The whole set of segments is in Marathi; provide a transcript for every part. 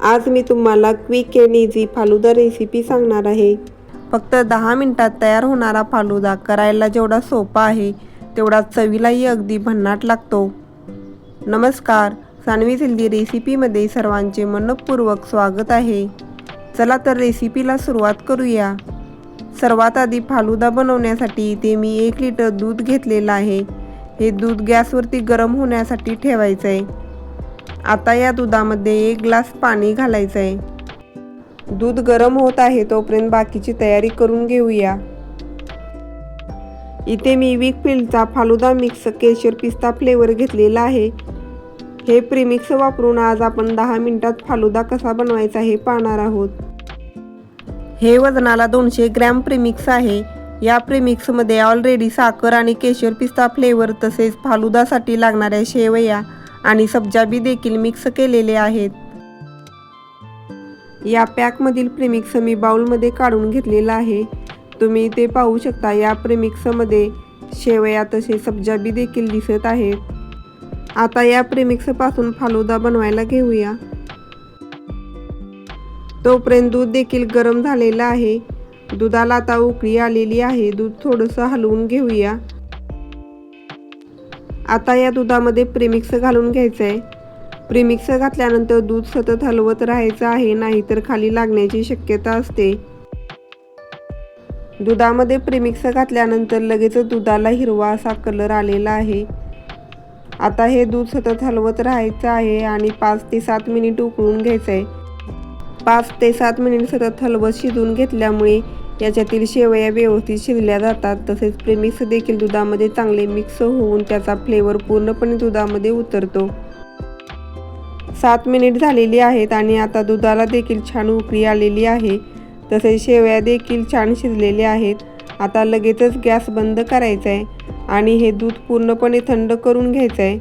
आज मी तुम्हाला quick and easy falooda recipe सांगणार आहे। फक्त 10 मिनिटात तयार होणारा फालुदा करायला जेवढा सोपा आहे तेवढा चवीलाही अगदी भन्नाट लागतो। नमस्कार, सानवीज हेल्दी रेसिपीमध्ये सर्वांचे मनपूर्वक स्वागत आहे। चला तर रेसिपीला सुरुवात करूया। सर्वात आधी फालुदा बनवण्यासाठी इथे मी 1 लिटर दूध घेतलेलं आहे। हे दूध गॅसवरती गरम होण्यासाठी ठेवायचं आहे। आता या दुधामध्ये 1 ग्लास पाणी घालायचं आहे। दूध गरम होत आहे तोपर्यंत बाकीची तयारी करून घेऊया। इथे मी विकफिल्डचा फालुदा मिक्स केशर पिस्ता फ्लेवर घेतलेला आहे। हे प्रीमिक्स वापरून आज आपण 10 मिनिटात फालुदा कसा बनवायचा हे पाहणार आहोत। हे वजनाला 200 ग्रॅम प्रीमिक्स आहे। या प्रीमिक्समध्ये ऑलरेडी साखर आणि केशर पिस्ता फ्लेवर तसेच फालुदासाठी लागणाऱ्या शेवया आणि सब्जा बी देखील मिक्स केलेले आहेत। या पॅकमधील प्रीमिक्स मी बाउलमध्ये काढून घेतलेला आहे। तुम्ही इथे पाहू शकता या प्रीमिक्समध्ये शेवया तसे सब्जा बी देखील दिसत आहेत। आता या प्रीमिक्सपासून फालुदा बनवायला घेऊया। तोपर्यंत दूध देखील गरम झालेलं आहे। दुधाला आता उकळी आलेली आहे। दूध थोडंसं हलवून घेऊया। आता या दुधामध्ये प्रीमिक्स घालून घ्यायचं आहे। प्रीमिक्स घातल्यानंतर दूध सतत हलवत राहायचं आहे, नाहीतर खाली लागण्याची शक्यता असते। दुधामध्ये प्रीमिक्स घातल्यानंतर लगेच दुधाला हिरवा असा कलर आलेला आहे। आता हे दूध सतत हलवत राहायचं आहे आणि 5 ते 7 मिनिट उकळून घ्यायचं आहे। 5 ते 7 मिनिट सतत हलवत शिजवून घेतल्यामुळे याच्यातील शेवया व्यवस्थित शिजल्या जातात, तसेच प्रीमिक्स देखील दुधामध्ये चांगले मिक्स होऊन त्याचा फ्लेवर पूर्णपणे दुधामध्ये उतरतो। 7 मिनिट झालेली आहेत आणि आता दुधाला देखील छान उकळी आलेली आहे, तसेच शेवया देखील छान शिजलेले आहेत। आता लगेचच गॅस बंद करायचा आहे आणि हे दूध पूर्णपणे थंड करून घ्यायचं आहे।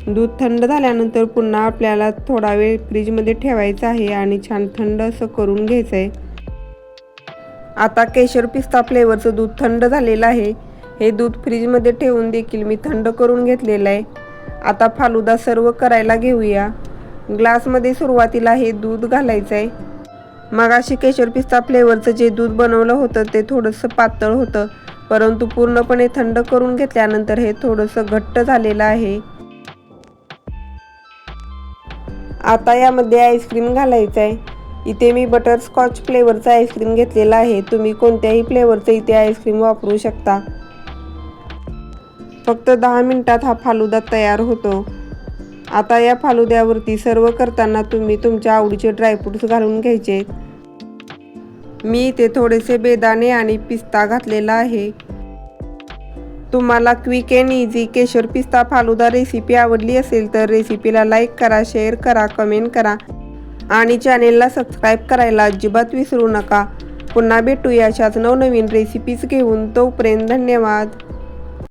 दूध थंड झाल्यानंतर पुन्हा आपल्याला थोडा वेळ फ्रीजमध्ये ठेवायचं आहे आणि छान थंड असं करून घ्यायचं आहे। आता केशर पिस्ता फ्लेवरचं दूध थंड झालेलं आहे। हे दूध फ्रीजमध्ये ठेवून देखील मी थंड करून घेतलेलं आहे। आता फालुदा सर्व करायला घेऊया। ग्लासमध्ये सुरुवातीला हे दूध घालायचं आहे। मगाशी केशर पिस्ता फ्लेवरचं जे दूध बनवलं होतं ते थोडंसं पातळ होतं, परंतु पूर्णपणे थंड करून घेतल्यानंतर हे थोडंसं घट्ट झालेलं आहे। आता यामध्ये आईस्क्रीम घालायचं आहे। इथे मी बटरस्कॉच फ्लेवरचा आईस्क्रीम घेतलेला आहे। तुम्ही कोणत्याही फ्लेवरचं इथे आईस्क्रीम वापरू शकता। फक्त 10 मिनिटात हा फालुदा तयार होतो। आता या फालुद्यावरती सर्व करताना तुम्ही तुमच्या आवडीचे ड्रायफ्रुट्स घालून घ्यायचे। मी इथे थोडेसे बेदाणे आणि पिस्ता घातलेला आहे। तुम्हाला क्विक अँड इझी केशर पिस्ता फालुदा रेसिपी आवडली असेल तर रेसिपीला लाईक करा, शेअर करा, कमेंट करा आणि चॅनेलला सबस्क्राईब करायला अजिबात विसरू नका। पुन्हा भेटूया अशाच नवनवीन रेसिपीज घेऊन। तोपर्यंत धन्यवाद।